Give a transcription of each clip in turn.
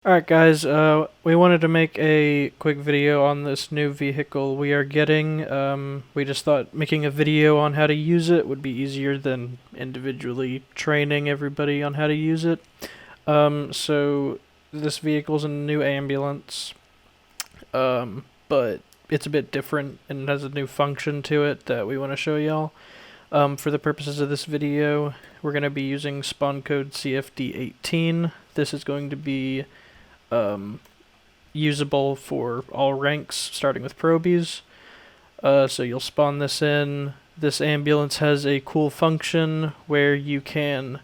Alright guys, we wanted to make a quick video on this new vehicle we are getting. We just thought making a video on how to use it would be easier than individually training everybody on how to use it. So this vehicle's a new ambulance, but it's a bit different and has a new function to it that we want to show y'all. For the purposes of this video, we're going to be using spawn code CFD18. This is going to be usable for all ranks, starting with probies. So you'll spawn this in. This ambulance has a cool function where you can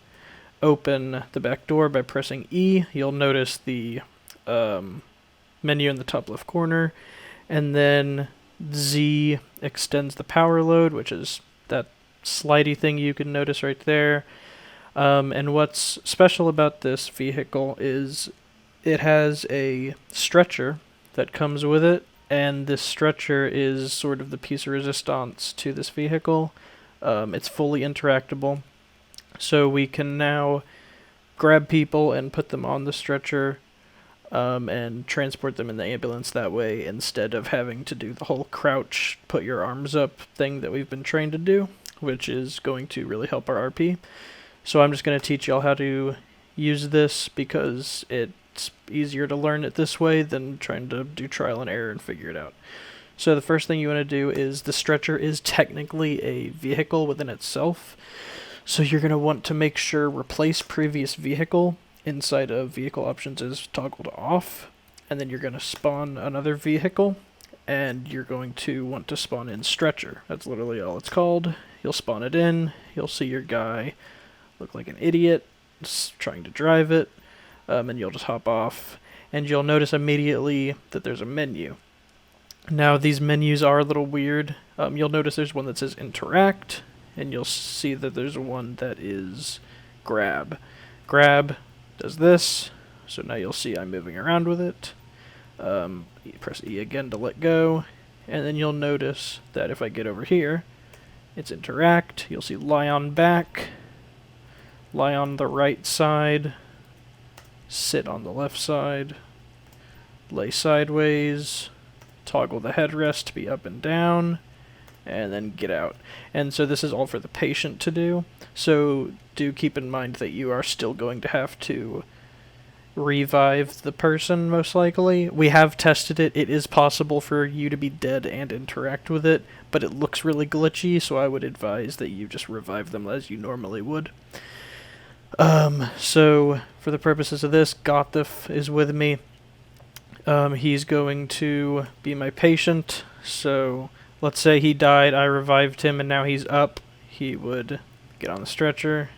open the back door by pressing E. You'll notice the menu in the top left corner, and then Z extends the power load, which is that slidey thing you can notice right there. And what's special about this vehicle is it has a stretcher that comes with it, and this stretcher is sort of the piece of resistance to this vehicle. It's fully interactable, so we can now grab people and put them on the stretcher and transport them in the ambulance that way, instead of having to do the whole crouch, put your arms up thing that we've been trained to do, which is going to really help our RP. So I'm just going to teach y'all how to use this because it's easier to learn it this way than trying to do trial and error and figure it out. So the first thing you want to do is, the stretcher is technically a vehicle within itself, so you're going to want to make sure replace previous vehicle inside of vehicle options is toggled off, and then you're going to spawn another vehicle, and you're going to want to spawn in stretcher. That's literally all it's called. You'll spawn it in, you'll see your guy look like an idiot trying to drive it, and you'll just hop off, and you'll notice immediately that there's a menu. Now these menus are a little weird. You'll notice there's one that says interact, and you'll see that there's one that is grab. Grab does this, so now you'll see I'm moving around with it. Press E again to let go, and then you'll notice that if I get over here, it's interact. You'll see lie on back, lie on the right side, sit on the left side, lay sideways, toggle the headrest to be up and down, and then get out. And so this is all for the patient to do, so do keep in mind that you are still going to have to revive the person, most likely. We have tested it. It is possible for you to be dead and interact with it, but it looks really glitchy, so I would advise that you just revive them as you normally would. So for the purposes of this, Gothif is with me. He's going to be my patient, so let's say he died, I revived him, and now he's up. He would get on the stretcher.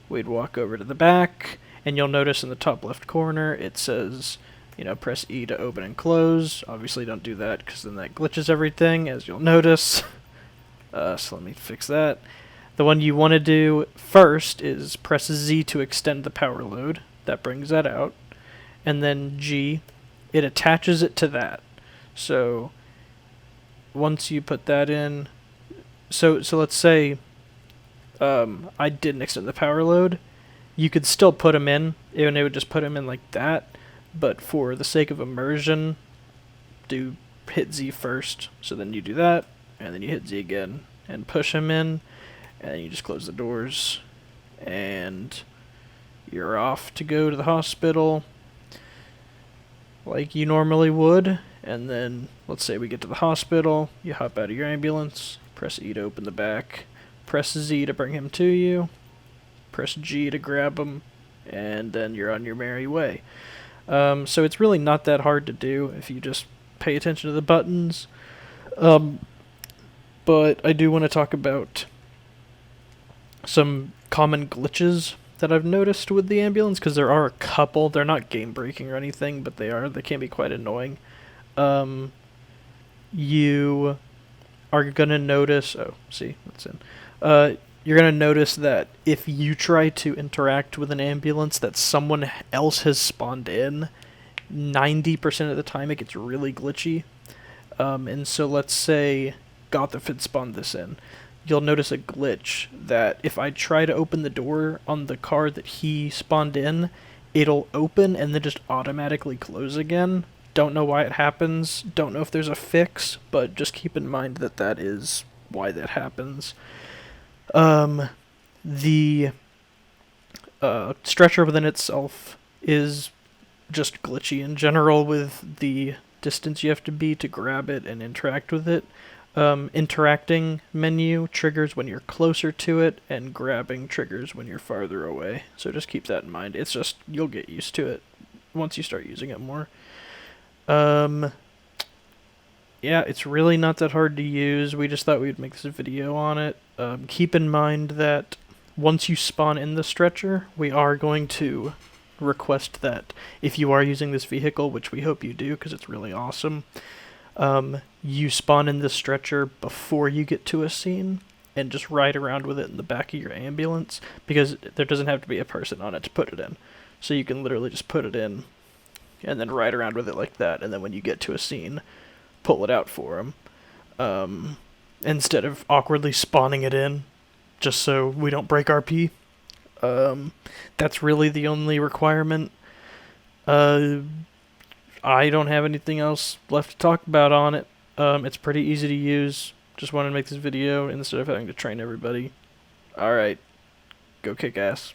We'd walk over to the back, and you'll notice in the top left corner it says, press E to open and close. Obviously don't do that, because then that glitches everything, as you'll notice. So let me fix that. The one you want to do first is press Z to extend the power load. That brings that out. And then G, it attaches it to that. So once you put that in, so let's say I didn't extend the power load, you could still put them in, and it would just put them in like that. But for the sake of immersion, hit Z first. So then you do that, and then you hit Z again and push him in. And you just close the doors, and you're off to go to the hospital like you normally would. And then let's say we get to the hospital, you hop out of your ambulance, press E to open the back, press Z to bring him to you, press G to grab him, and then you're on your merry way. So it's really not that hard to do if you just pay attention to the buttons. But I do want to talk about some common glitches that I've noticed with the ambulance, because there are a couple. They're not game breaking or anything, but they can be quite annoying. You are gonna notice, you're gonna notice that if you try to interact with an ambulance that someone else has spawned in, 90% of the time it gets really glitchy. And so let's say Gotham had spawned this in. you'll notice a glitch that if I try to open the door on the car that he spawned in, it'll open and then just automatically close again. Don't know why it happens, don't know if there's a fix, but just keep in mind that that is why that happens. The stretcher within itself is just glitchy in general with the distance you have to be to grab it and interact with it. Interacting menu triggers when you're closer to it, and grabbing triggers when you're farther away. So just keep that in mind. It's just, you'll get used to it once you start using it more. Yeah, it's really not that hard to use. We just thought we'd make this video on it. Keep in mind that once you spawn in the stretcher, we are going to request that if you are using this vehicle, which we hope you do because it's really awesome, you spawn in the stretcher before you get to a scene and just ride around with it in the back of your ambulance, because there doesn't have to be a person on it to put it in. So you can literally just put it in and then ride around with it like that, and then when you get to a scene, pull it out for them, instead of awkwardly spawning it in just so we don't break RP. That's really the only requirement. I don't have anything else left to talk about on it. It's pretty easy to use. Just wanted to make this video instead of having to train everybody. Alright, go kick ass.